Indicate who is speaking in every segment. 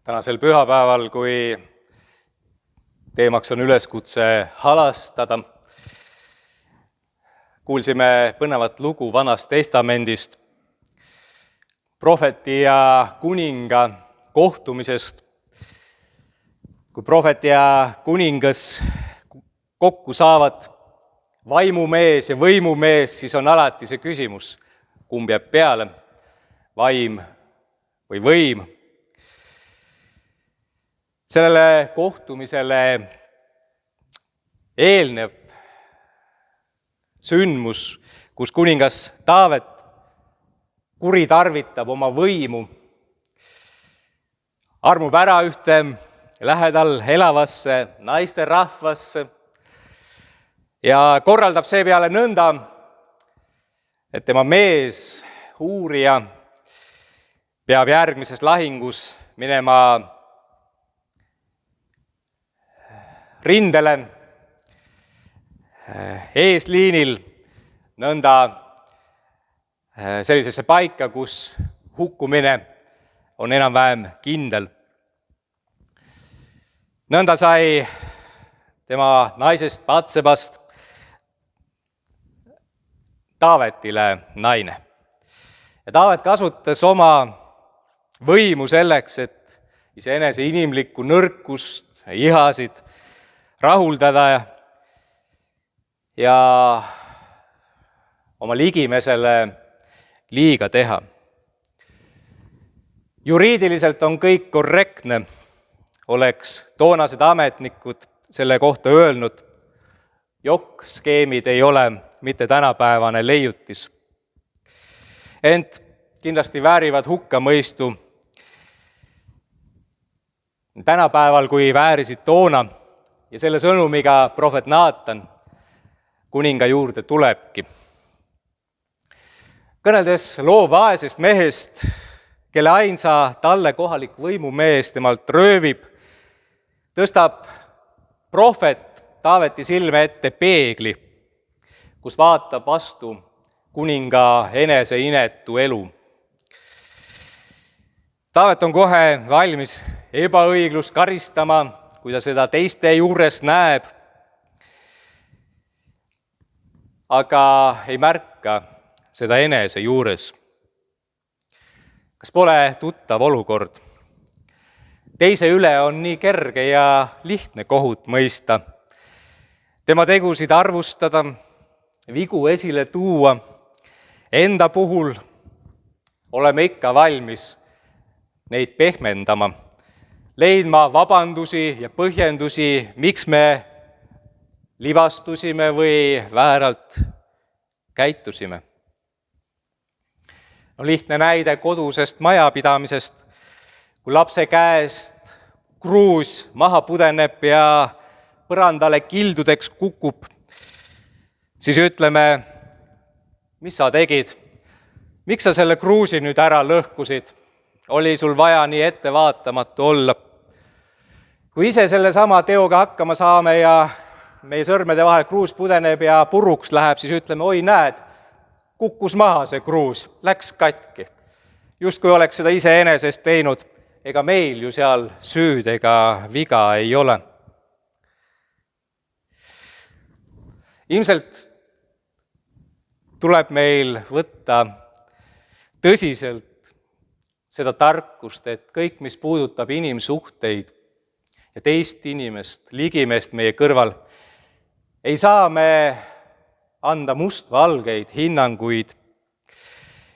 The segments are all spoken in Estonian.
Speaker 1: Tänasel pühapäeval, kui teemaks on üleskutse halastada, kuulsime põnevat lugu Vanast Testamendist, prohveti ja kuninga kohtumisest. Kui prohvet ja kuningas kokku saavad, vaimumees ja võimumees, siis on alati see küsimus, kumb jääb peale, vaim või võim. Sellele kohtumisele eelneb sündmus, kus kuningas Taavet kuritarvitab oma võimu, armub ära ühte lähedal elavasse naisterahvasse ja korraldab seepeale nõnda, et tema mees, uurija, peab järgmises lahingus minema rindele, eesliinil, nõnda sellisesse paika, kus hukkumine on enam-vähem kindel. Nõnda sai tema naisest Batsebast Taavetile naine. Ja Taavet kasutas oma võimu selleks, et iseenese inimlikku nõrkust, ihasid rahuldada ja oma ligimesele liiga teha. Juriidiliselt on kõik korrektne, oleks toonased ametnikud selle kohta öelnud. Jokk-skeemid ei ole mitte tänapäevane leiutis. Ent kindlasti väärivad hukkamõistu tänapäeval, kui väärisid toona, ja selle sõnumiga prohvet Naatan kuninga juurde tulebki. Kõneldes loo vaesest mehest, kelle ainsa talle kohalik võimumees temalt röövib, tõstab prohvet Taaveti silme ette peegli, kus vaatab vastu kuninga enese inetu elu. Taavet on kohe valmis ebaõiglust karistama, kui ta seda teiste juures näeb, aga ei märka seda enese juures. Kas pole tuttav olukord? Teise üle on nii kerge ja lihtne kohut mõista, tema tegusid arvustada, vigu esile tuua. Enda puhul oleme ikka valmis neid pehmendama, leidma vabandusi ja põhjendusi, miks me libastusime või vääralt käitusime. Lihtne näide kodusest majapidamisest, kui lapse käest kruus maha pudeneb ja põrandale kildudeks kukub, siis ütleme, mis sa tegid? Miks sa selle kruusi nüüd ära lõhkusid? Oli sul vaja nii ettevaatamatu olla? Kui ise selle sama teoga hakkama saame ja meie sõrmede vahel kruus pudeneb ja puruks läheb, siis ütleme, oi näed, kukkus maha see kruus, läks katki. Justkui oleks seda iseenesest teinud, ega meil ju seal süüd ega viga ei ole. Ilmselt tuleb meil võtta tõsiselt seda tarkust, et kõik, mis puudutab inimsuhteid ja teist inimest, ligimest meie kõrval, ei saa me anda mustvalgeid hinnanguid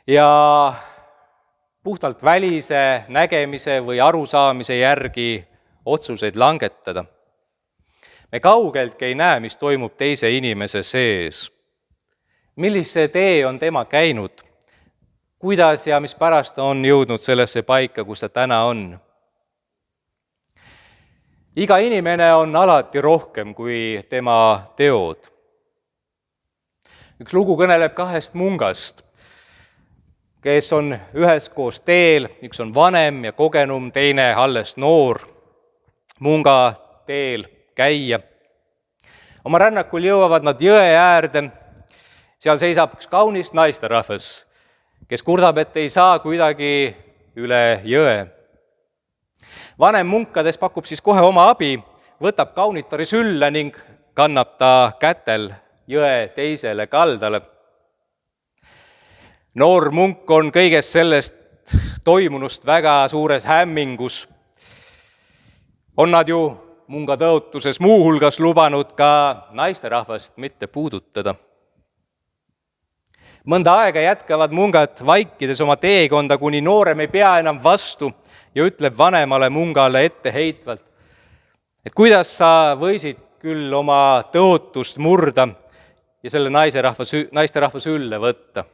Speaker 1: ja puhtalt välise nägemise või arusaamise järgi otsuseid langetada. Me kaugeltki ei näe, mis toimub teise inimese sees. Millise tee on tema käinud? Kuidas ja mis pärast on jõudnud sellesse paika, kus ta täna on? Iga inimene on alati rohkem kui tema teod. Üks lugu kõneleb kahest mungast, kes on üheskoos teel, üks on vanem ja kogenum, teine alles noor munga teel käia. Oma rännakul jõuavad nad jõe äärde, seal seisab üks kaunis naisterahvas, kes kurdab, et ei saa kuidagi üle jõe. Vanem munkades pakub siis kohe oma abi, võtab kaunitari sülle ning kannab ta kätel jõe teisele kaldale. Noor munk on kõigest sellest toimunust väga suures hämmingus. On nad ju munga tõotuses muuhulgas lubanud ka naisterahvast mitte puudutada. Mõnda aega jätkavad mungad vaikides oma teekonda, kuni noorem ei pea enam vastu ja ütleb vanemale mungale etteheitvalt, et kuidas sa võisid küll oma tõotust murda ja selle naisterahva sülle võtta.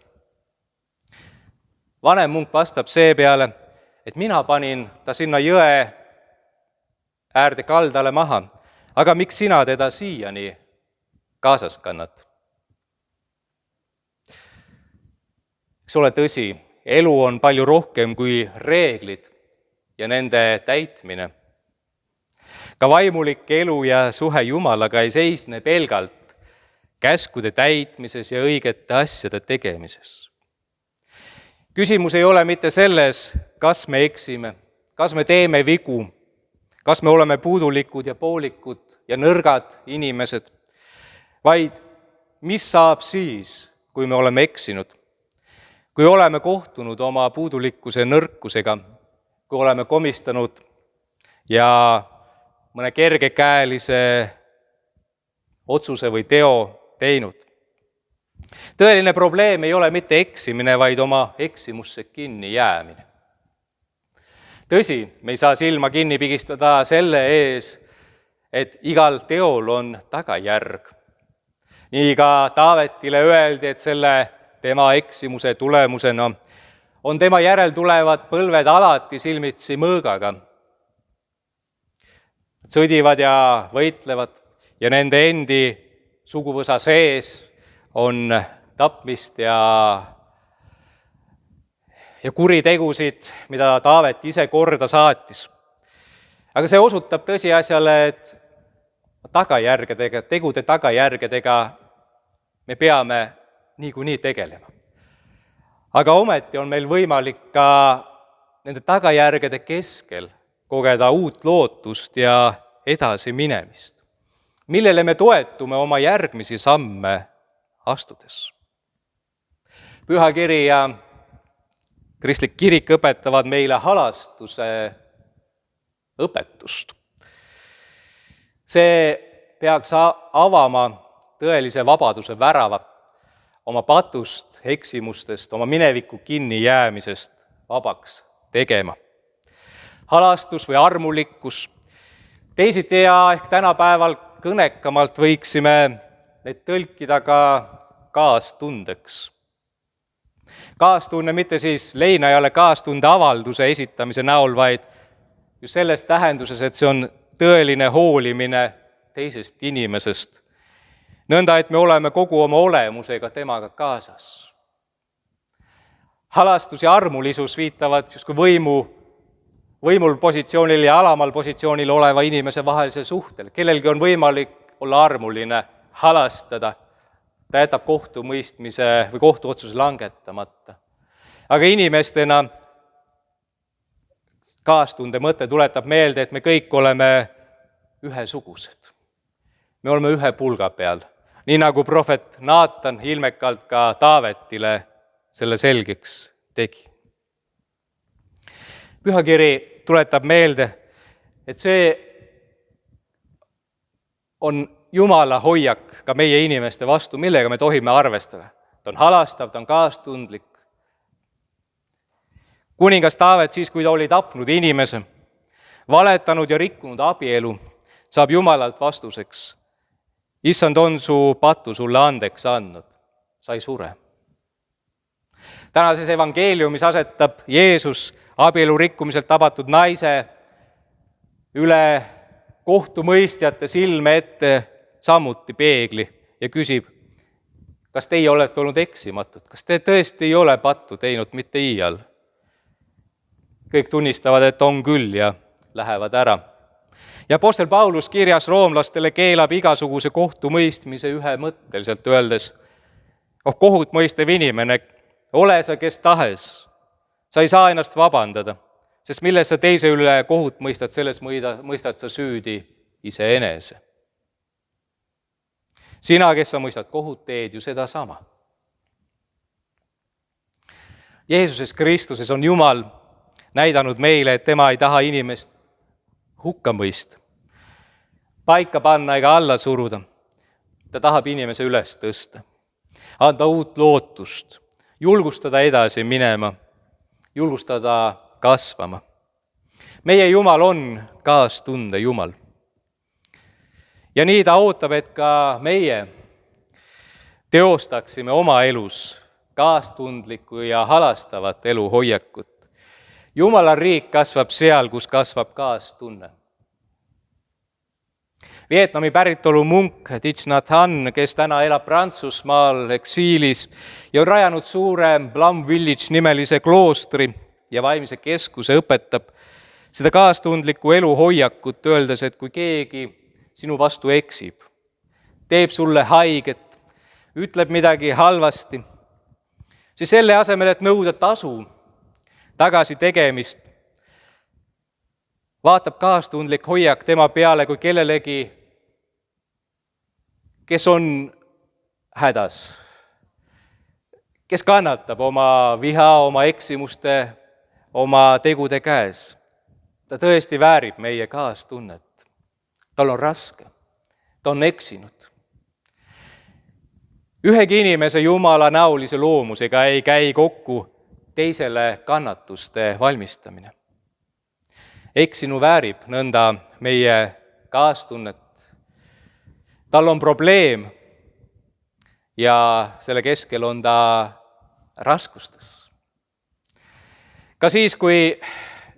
Speaker 1: Vanem munk vastab seepeale, et mina panin ta sinna jõe äärde kaldale maha, aga miks sina teda siiani kaasas kannad? Eks ole tõsi, elu on palju rohkem kui reeglid ja nende täitmine. Ka vaimulik elu ja suhe Jumalaga ei seisne pelgalt käskude täitmises ja õigete asjade tegemises. Küsimus ei ole mitte selles, kas me eksime, kas me teeme vigu, kas me oleme puudulikud ja poolikud ja nõrgad inimesed, vaid mis saab siis, kui me oleme eksinud, kui oleme kohtunud oma puudulikkuse nõrkusega, kui oleme komistanud ja mõne kergekäelise otsuse või teo teinud. Tõeline probleem ei ole mitte eksimine, vaid oma eksimusse kinni jäämine. Tõsi, me ei saa silma kinni pigistada selle ees, et igal teol on tagajärg. Nii ka Taavetile öeldi, et selle tema eksimuse tulemusena on tema järel tulevad põlved alati silmitsi mõõgaga. Nad sõdivad ja võitlevad ja nende endi suguvõsa sees on tapmist ja kuritegusid, mida Taavet ise korda saatis. Aga see osutab tõsiasjale, et tegude tagajärgedega me peame niikuinii tegelema. Aga ometi on meil võimalik ka nende tagajärgede keskel kogeda uut lootust ja edasi minemist, millele me toetume oma järgmisi samme astudes. Pühakiri ja kristlik kirik õpetavad meile halastuse õpetust. See peaks avama tõelise vabaduse värava oma patust, eksimustest, oma mineviku kinni jäämisest vabaks tegema. Halastus või armulikkus. Teisiti ja ehk tänapäeval kõnekamalt võiksime need tõlkida ka kaastundeks. Kaastunne mitte siis leinajale kaastunde avalduse esitamise näol, vaid just selles tähenduses, et see on tõeline hoolimine teisest inimesest. Nõnda, et me oleme kogu oma olemusega temaga kaasas. Halastus ja armulisus viitavad justkui võimul positsioonil ja alamal positsioonil oleva inimese vahelisel suhtel. Kellelgi on võimalik olla armuline, halastada. Ta jätab kohtumõistmise või kohtuotsuse langetamata. Aga inimestena kaastunde mõte tuletab meelde, et me kõik oleme ühesugused. Me oleme ühe pulga peal, nii nagu prohvet Naatan ilmekalt ka Taavetile selle selgeks tegi. Pühakiri tuletab meelde, et see on Jumala hoiak ka meie inimeste vastu, millega me tohime arvestada. Ta on halastav, ta on kaastundlik. Kuningas Taavet siis, kui ta oli tapnud inimese, valetanud ja rikkunud abielu, saab Jumalalt vastuseks: Issand on su patu sulle andeks andnud, sa ei sure. Tänases evangeeliumis asetab Jeesus abielu rikkumiselt tabatud naise üle kohtumõistjate silme ette samuti peegli ja küsib: kas teie olete olnud eksimatud, kas te tõesti ei ole pattu teinud mitte iial? Kõik tunnistavad, et on küll ja lähevad ära. Ja apostel Paulus kirjas roomlastele keelab igasuguse kohtumõistmise ühemõtteliselt, öeldes: kohut mõistev inimene, ole sa kes tahes, sa ei saa ennast vabandada, sest milles sa teise üle kohut mõistad, selles mõistad sa süüdi iseenese. Sina, kes sa mõistad kohut, teed ju sedasama. Jeesuses Kristuses on Jumal näidanud meile, et tema ei taha inimest hukka mõista, paika panna ega alla suruda. Ta tahab inimese üles tõsta, anda uut lootust, julgustada edasi minema, julgustada kasvama. Meie Jumal on kaastunde Jumal. Ja nii ta ootab, et ka meie teostaksime oma elus kaastundlikku ja halastavat eluhoiakut. Jumala riik kasvab seal, kus kasvab kaastunne. Vietnami päritolu munk Thich Nhat Hanh, kes täna elab Prantsusmaal eksiilis ja on rajanud suure Plum Village nimelise kloostri ja vaimse keskuse, õpetab seda kaastundlikku eluhoiakut, öeldes, et kui keegi sinu vastu eksib, teeb sulle haiget, ütleb midagi halvasti, siis selle asemel, et nõuda tasu, tagasi tegemist, vaatab kaastundlik hoiak tema peale kui kellelegi, kes on hädas, kes kannatab oma viha, oma eksimuste, oma tegude käes. Ta tõesti väärib meie kaastunnet. Tal on raske, ta on eksinud. Ühegi inimese Jumala näolise loomusega ei käi kokku teisele kannatuste valmistamine. Eksinu väärib nõnda meie kaastunnet. Tal on probleem ja selle keskel on ta raskustes. Ka siis, kui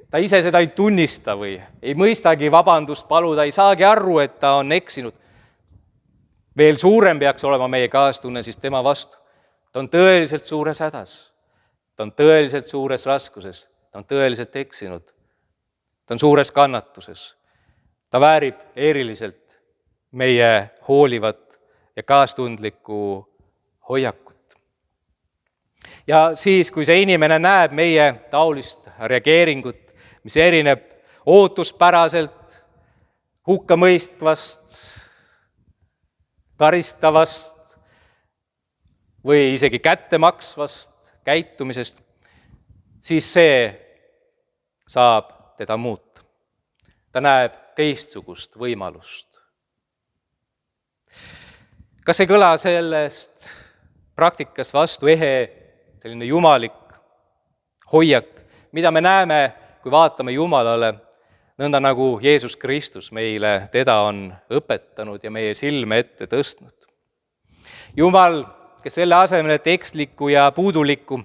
Speaker 1: ta ise seda ei tunnista või ei mõistagi vabandust paluda, ei saagi aru, et ta on eksinud. Veel suurem peaks olema meie kaastunne siis tema vastu. Ta on tõeliselt suures hädas. Ta on tõeliselt suures raskuses. Ta on tõeliselt eksinud. Ta on suures kannatuses. Ta väärib eriliselt meie hoolivat ja kaastundlikku hoiakut. Ja siis, kui see inimene näeb meie taolist reageeringut, mis erineb ootuspäraselt hukkamõistvast, karistavast või isegi kättemaksvast käitumisest, siis see saab teda muuta. Ta näeb teistsugust võimalust. Kas ei kõla sellest praktikast vastu ehe selline jumalik hoiak, mida me näeme, kui vaatame Jumalale, nõnda nagu Jeesus Kristus meile teda on õpetanud ja meie silme ette tõstnud. Jumal, kes selle asemel, et eksliku ja puuduliku,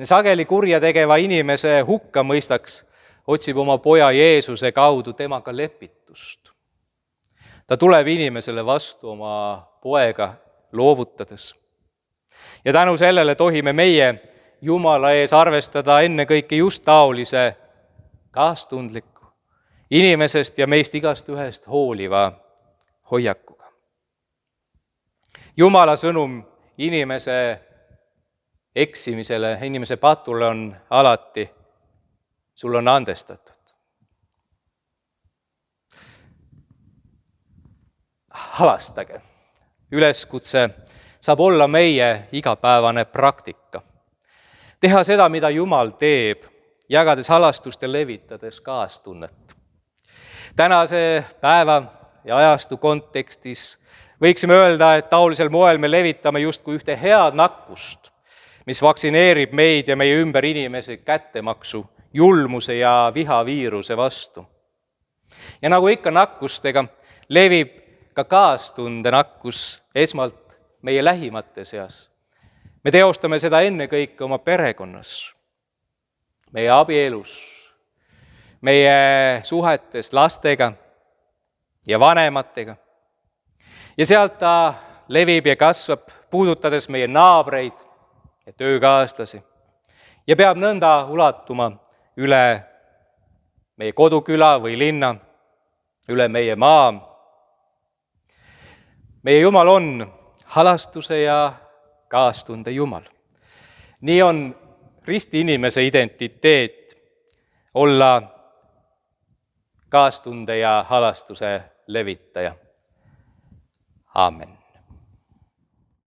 Speaker 1: sageli kurja tegeva inimese hukka mõistaks, otsib oma poja Jeesuse kaudu temaga lepitust. Ta tuleb inimesele vastu oma poega loovutades. Ja tänu sellele tohime meie Jumala ees arvestada ennekõike just taolise kaastundliku, inimesest ja meist igast ühest hooliva hoiakuga. Jumala sõnum inimese eksimisele, inimese patule on alati, sul on andestatud. Halastage. Üleskutse saab olla meie igapäevane praktika. Teha seda, mida Jumal teeb, jagades halastust ja levitades kaastunnet. Tänase päeva ja ajastu kontekstis võiksime öelda, et taolisel moel me levitame justkui ühte head nakkust, mis vaktsineerib meid ja meie ümber inimese kättemaksu, julmuse ja vihaviiruse vastu. Ja nagu ikka nakkustega, levib ka kaastunde nakkus esmalt meie lähimate seas. Me teostame seda ennekõike oma perekonnas, meie abielus, meie suhetes lastega ja vanematega. Ja sealt ta levib ja kasvab, puudutades meie naabreid ja töökaaslasi ja peab nõnda ulatuma üle meie koduküla või linna, üle meie maa. Meie Jumal on halastuse ja kaastunde Jumal. Nii on risti inimese identiteet olla kaastunde ja halastuse levitaja. Aamen.